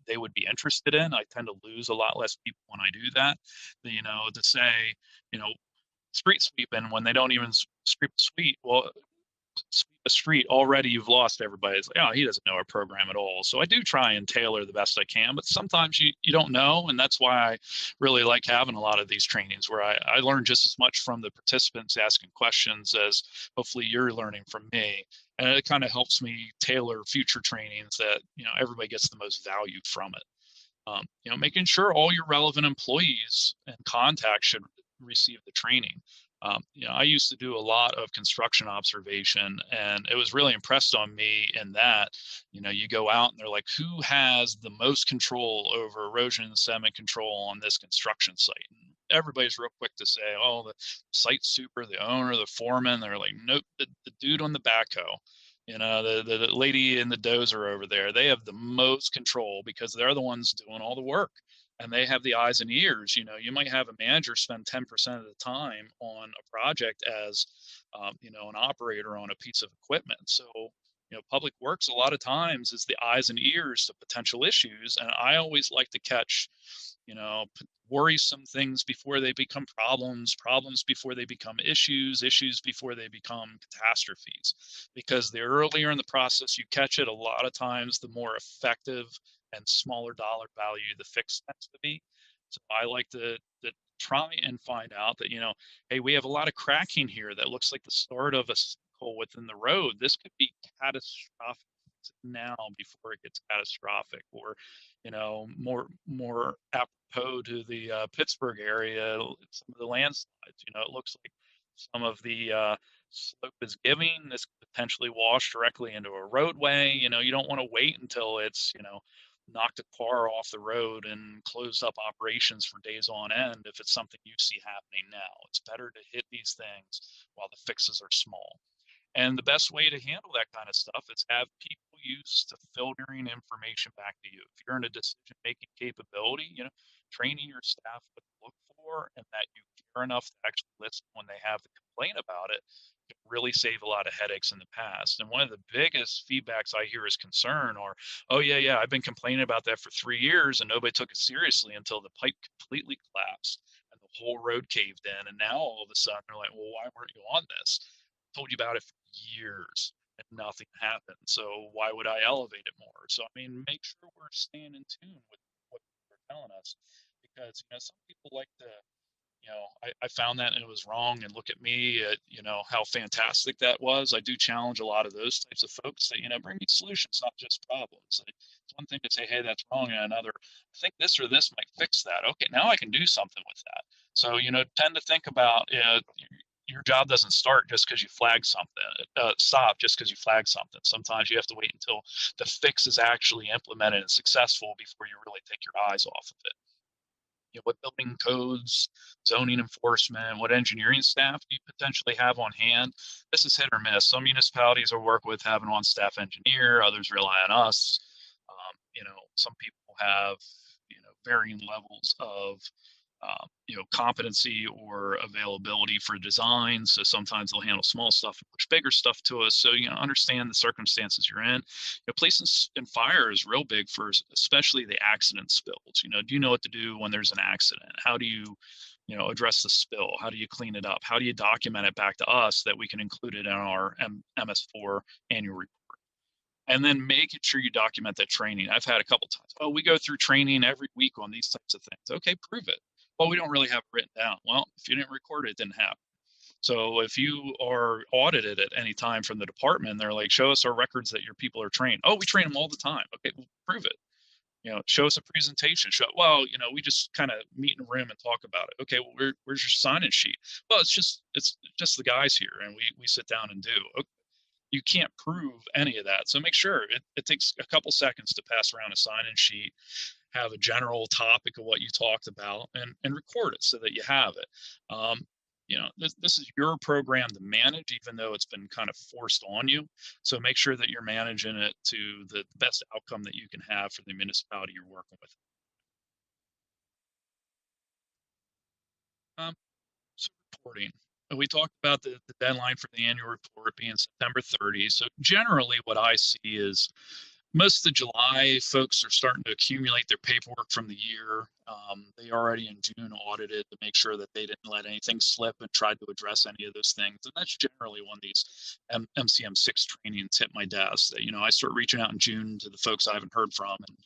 Speaker 2: they would be interested in. I tend to lose a lot less people when I do that. To say, you know, street sweeping when they don't even sweep the street. Well, sweep a street already, you've lost everybody. It's like, oh, he doesn't know our program at all. So I do try and tailor the best I can, but sometimes you don't know. And that's why I really like having a lot of these trainings where I learn just as much from the participants asking questions as hopefully you're learning from me. And it kind of helps me tailor future trainings that, everybody gets the most value from it. Making sure all your relevant employees and contacts should receive the training. I used to do a lot of construction observation, and it was really impressed on me in that, you go out and they're like, who has the most control over erosion and sediment control on this construction site? And everybody's real quick to say, oh, the site super, the owner, the foreman. They're like, nope, the dude on the backhoe. The lady in the dozer over there, they have the most control because they're the ones doing all the work, and they have the eyes and ears. You might have a manager spend 10% of the time on a project as, an operator on a piece of equipment. So, public works a lot of times is the eyes and ears to potential issues. And I always like to catch, worrisome things before they become problems before they become issues before they become catastrophes. Because the earlier in the process you catch it, a lot of times the more effective and smaller dollar value the fix tends to be. So I like to try and find out that, hey, we have a lot of cracking here that looks like the start of a sinkhole within the road. This could be catastrophic now before it gets catastrophic, or more apropos to the Pittsburgh area, some of the landslides. It looks like some of the slope is giving. This could potentially wash directly into a roadway. You don't want to wait until it's knocked a car off the road and closed up operations for days on end if it's something you see happening now. It's better to hit these things while the fixes are small. And the best way to handle that kind of stuff is have people used to filtering information back to you. If you're in a decision-making capability, training your staff what to look for, and that you care enough to actually listen when they have the complaint about it, can really save a lot of headaches in the past. And one of the biggest feedbacks I hear is concern, or, oh yeah, I've been complaining about that for 3 years and nobody took it seriously until the pipe completely collapsed and the whole road caved in. And now all of a sudden they're like, well, why weren't you on this? Told you about it for years and nothing happened. So why would I elevate it more? So, make sure we're staying in tune with what people are telling us, because, some people like to, I found that and it was wrong, and look at me at, how fantastic that was. I do challenge a lot of those types of folks that, bring me solutions, not just problems. It's one thing to say, hey, that's wrong, and another, I think this or this might fix that. Okay, now I can do something with that. So, tend to think about, your job doesn't start just because you flag something, stop just because you flag something. Sometimes you have to wait until the fix is actually implemented and successful before you really take your eyes off of it. What building codes, zoning enforcement, what engineering staff do you potentially have on hand? This is hit or miss. Some municipalities will work with having on staff engineer, others rely on us. Some people have, varying levels of competency or availability for design. So sometimes they'll handle small stuff and push bigger stuff to us. So, understand the circumstances you're in. Police and fire is real big for especially the accident spills. Do you know what to do when there's an accident? How do you, address the spill? How do you clean it up? How do you document it back to us that we can include it in our MS4 annual report? And then making sure you document that training. I've had a couple times, oh, we go through training every week on these types of things. Okay, prove it. Well, we don't really have it written down. Well, if you didn't record it, it didn't happen. So if you are audited at any time from the department, they're like, show us our records that your people are trained. Oh, we train them all the time. Okay, well, prove it. Show us a presentation. Well, we just kind of meet in a room and talk about it. Okay, well, where's your sign-in sheet? Well, it's just the guys here, and we sit down and do. Okay, you can't prove any of that. So make sure it takes a couple seconds to pass around a sign-in sheet, have a general topic of what you talked about, and record it so that you have it. This is your program to manage, even though it's been kind of forced on you. So make sure that you're managing it to the best outcome that you can have for the municipality you're working with. Um, so reporting. We talked about the deadline for the annual report being September 30. So generally what I see is most of July, folks are starting to accumulate their paperwork from the year. They already in June audited to make sure that they didn't let anything slip and tried to address any of those things. And that's generally when these MCM6 trainings hit my desk. I start reaching out in June to the folks I haven't heard from, and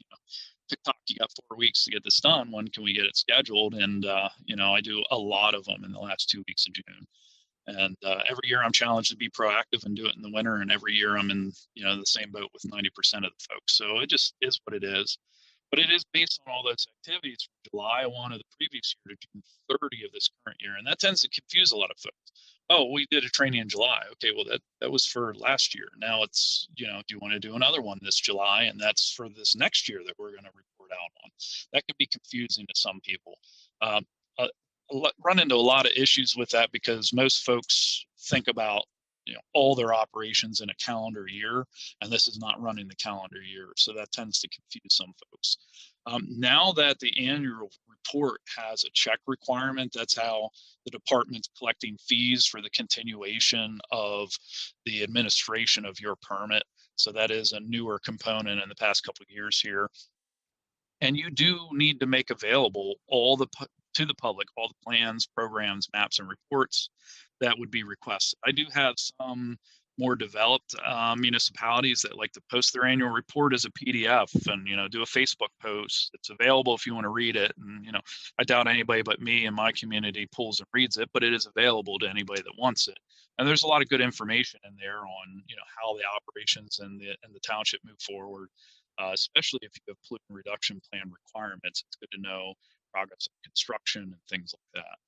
Speaker 2: TikTok, you got 4 weeks to get this done. When can we get it scheduled? And I do a lot of them in the last 2 weeks of June. And every year I'm challenged to be proactive and do it in the winter. And every year I'm in, the same boat with 90% of the folks. So it just is what it is. But it is based on all those activities from July 1 of the previous year to June 30 of this current year. And that tends to confuse a lot of folks. Oh, we did a training in July. Okay, well, that was for last year. Now it's, do you want to do another one this July? And that's for this next year that we're going to report out on. That could be confusing to some people. Um, uh, Run into a lot of issues with that because most folks think about all their operations in a calendar year, and this is not running the calendar year, so that tends to confuse some folks. Now that the annual report has a check requirement, that's how the department's collecting fees for the continuation of the administration of your permit. So that is a newer component in the past couple of years here. And you do need to make available to the public all the plans, programs, maps, and reports that would be requested. I do have some more developed municipalities that like to post their annual report as a PDF and do a Facebook post. It's available if you want to read it. And I doubt anybody but me in my community pulls and reads it, but it is available to anybody that wants it. And there's a lot of good information in there on how the operations and the township move forward. Especially if you have pollutant reduction plan requirements, it's good to know progress of construction and things like that.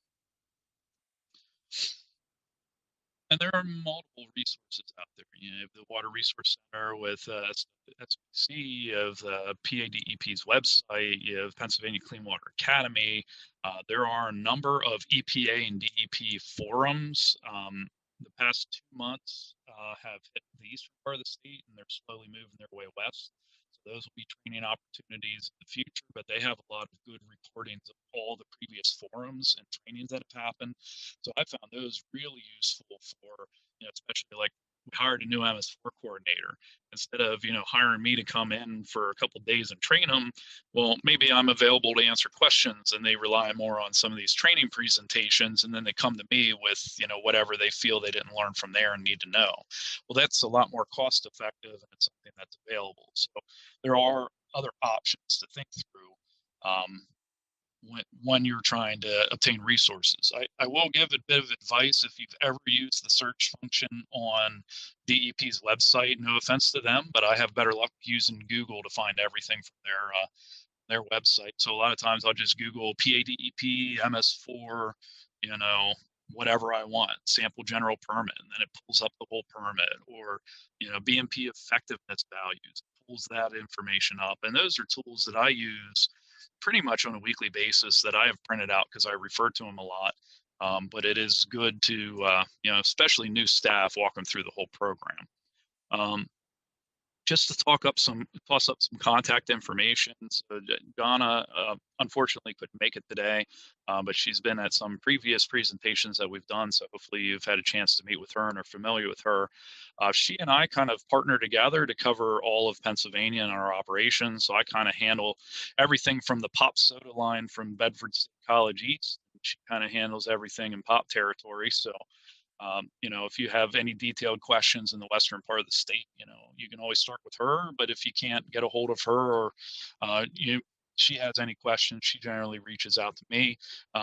Speaker 2: And there are multiple resources out there. You have the Water Resource Center with SPC, you have PADEP's website, you have Pennsylvania Clean Water Academy. There are a number of EPA and DEP forums. The past 2 months have hit the eastern part of the state, and they're slowly moving their way west. So those will be training opportunities in the future, but they have a lot of good recordings of all the previous forums and trainings that have happened. So I found those really useful for, especially like we hired a new MS4 coordinator. Instead of, hiring me to come in for a couple of days and train them, well, maybe I'm available to answer questions and they rely more on some of these training presentations. And then they come to me with, whatever they feel they didn't learn from there and need to know. Well, that's a lot more cost effective and it's something that's available. So there are other options to think through. When you're trying to obtain resources. I will give a bit of advice if you've ever used the search function on DEP's website. No offense to them, but I have better luck using Google to find everything from their website. So a lot of times I'll just Google PADEP, MS4, whatever I want, sample general permit, and then it pulls up the whole permit, or BMP effectiveness values, pulls that information up. And those are tools that I use pretty much on a weekly basis that I have printed out because I refer to them a lot. But it is good to, especially new staff, walk them through the whole program. Just to toss up some contact information. So Johnna, unfortunately couldn't make it today, but she's been at some previous presentations that we've done. So hopefully you've had a chance to meet with her and are familiar with her. She and I kind of partner together to cover all of Pennsylvania in our operations. So I kind of handle everything from the pop soda line from Bedford State College East. She kind of handles everything in pop territory. So if you have any detailed questions in the western part of the state, you can always start with her. But if you can't get a hold of her, or she has any questions, she generally reaches out to me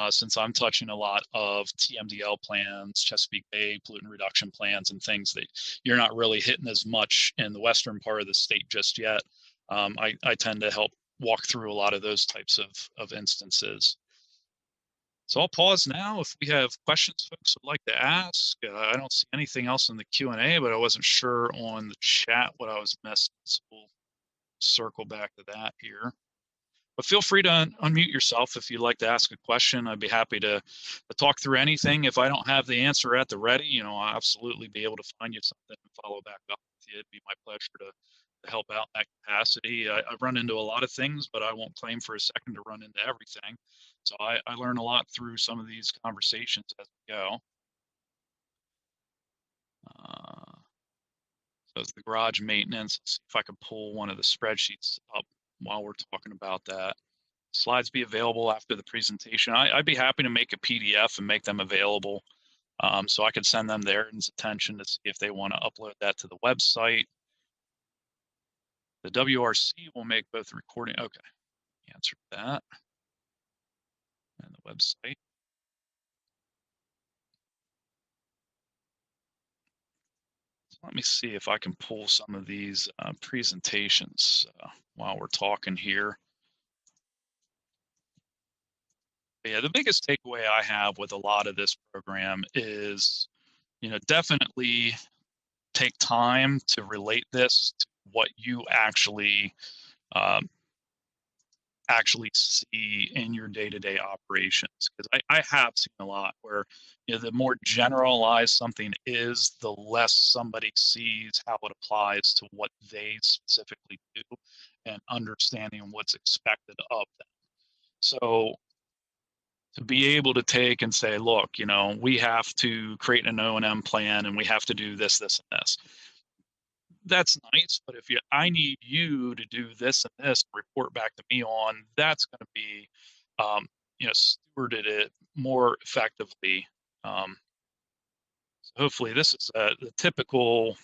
Speaker 2: since I'm touching a lot of TMDL plans, Chesapeake Bay pollutant reduction plans, and things that you're not really hitting as much in the western part of the state just yet. I tend to help walk through a lot of those types of instances. So I'll pause now. If we have questions folks would like to ask, I don't see anything else in the Q&A, but I wasn't sure on the chat what I was missing. So we'll circle back to that here. But feel free to unmute yourself if you'd like to ask a question. I'd be happy to talk through anything. If I don't have the answer at the ready, I'll absolutely be able to find you something and follow back up with you. It'd be my pleasure to help out in that capacity. I've run into a lot of things, but I won't claim for a second to run into everything. So I learn a lot through some of these conversations as we go. So it's the garage maintenance. Let's see if I can pull one of the spreadsheets up while we're talking about that. Slides be available after the presentation. I'd be happy to make a PDF and make them available so I could send them their attention to see if they want to upload that to the website. The WRC will make both the recording. Okay, answered that. And the website. So let me see if I can pull some of these presentations while we're talking here. Yeah, the biggest takeaway I have with a lot of this program is, definitely take time to relate this to what you actually see in your day-to-day operations. Because I have seen a lot where, the more generalized something is, the less somebody sees how it applies to what they specifically do and understanding what's expected of them. So to be able to take and say, look, we have to create an O&M plan and we have to do this, this, and this. That's nice, but if I need you to do this and this, report back to me on, that's going to be, stewarded it more effectively. So hopefully this is the typical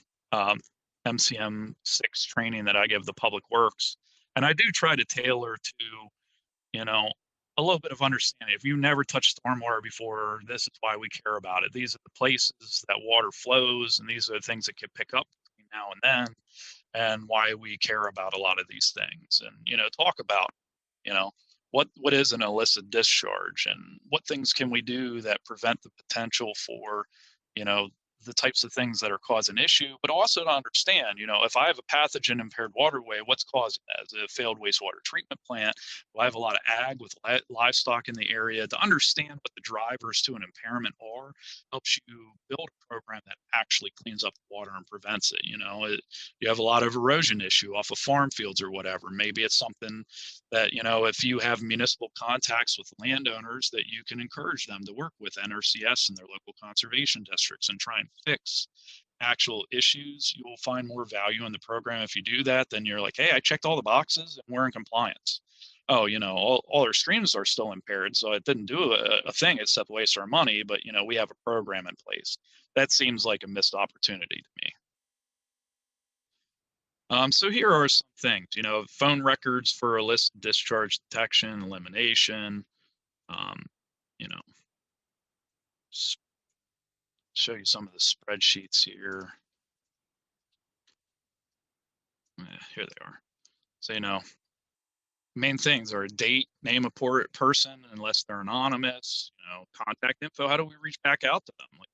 Speaker 2: MCM6 training that I give the public works. And I do try to tailor to, a little bit of understanding. If you've never touched stormwater before, this is why we care about it. These are the places that water flows, and these are the things that can pick up between now and then, and why we care about a lot of these things. And, talk about, what is an illicit discharge and what things can we do that prevent the potential for, the types of things that are causing issue, but also to understand, if I have a pathogen impaired waterway, what's causing that? Is it a failed wastewater treatment plant? Do I have a lot of ag with livestock in the area? To understand what the drivers to an impairment are helps you build a program that actually cleans up the water and prevents it. You have a lot of erosion issue off of farm fields or whatever. Maybe it's something that, if you have municipal contacts with landowners, that you can encourage them to work with NRCS and their local conservation districts and try and fix actual issues. You will find more value in the program if you do that. Then you're like, hey, I checked all the boxes and we're in compliance. Oh, all our streams are still impaired, so it didn't do a thing except waste our money, but, we have a program in place. That seems like a missed opportunity to me. So here are some things, phone records for illicit discharge detection, elimination, show you some of the spreadsheets here. Here they are. So, main things are date, name of person, unless they're anonymous, contact info. How do we reach back out to them? Like,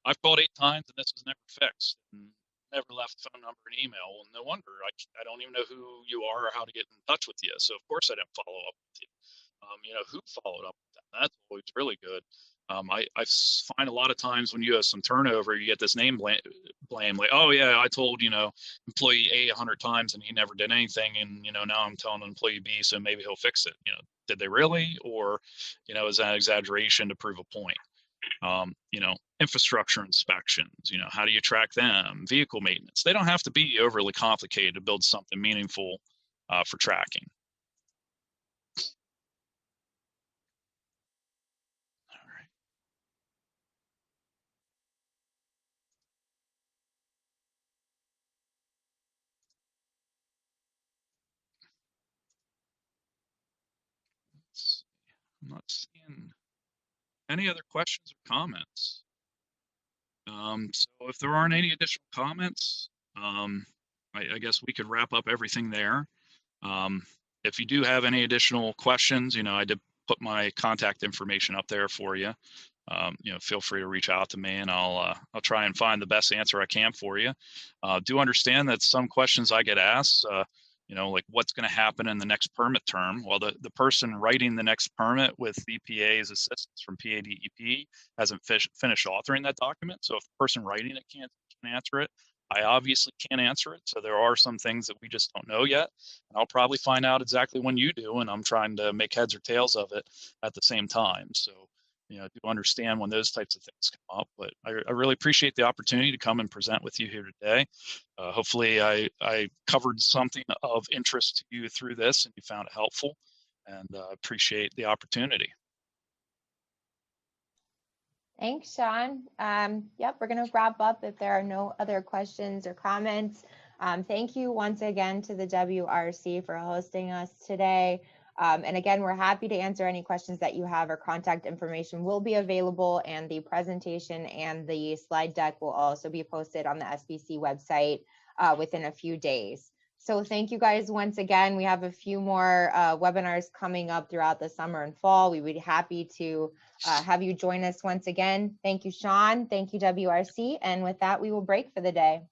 Speaker 2: I've called 8 times and this was never fixed. And never left phone number and email. Well, no wonder. I don't even know who you are or how to get in touch with you. So of course I didn't follow up with you. Who followed up with them? That's always really good. I find a lot of times when you have some turnover, you get this name blame, like, oh yeah, I told employee A 100 times and he never did anything, and now I'm telling employee B, so maybe he'll fix it. Did they really, or is that an exaggeration to prove a point? Infrastructure inspections, how do you track them? Vehicle maintenance. They don't have to be overly complicated to build something meaningful for tracking. All right. not seeing any other questions or comments. So if there aren't any additional comments, I guess we could wrap up everything there. If you do have any additional questions, I did put my contact information up there for you. Feel free to reach out to me, and I'll try and find the best answer I can for you. Do understand that some questions I get asked, like what's going to happen in the next permit term. Well, the person writing the next permit with EPA's assistance from PADEP hasn't finished authoring that document. So if the person writing it can't answer it, I obviously can't answer it. So there are some things that we just don't know yet. And I'll probably find out exactly when you do. And I'm trying to make heads or tails of it at the same time. So, do understand when those types of things come up. But I really appreciate the opportunity to come and present with you here today. Hopefully I covered something of interest to you through this and you found it helpful, and appreciate the opportunity.
Speaker 1: Thanks, Shawn. Yep, we're going to wrap up if there are no other questions or comments. Thank you once again to the WRC for hosting us today. And again, we're happy to answer any questions that you have. Our contact information will be available, and the presentation and the slide deck will also be posted on the SBC website within a few days. So thank you guys once again. We have a few more webinars coming up throughout the summer and fall. We would be happy to have you join us once again. Thank you, Shawn. Thank you, WRC. And with that, we will break for the day.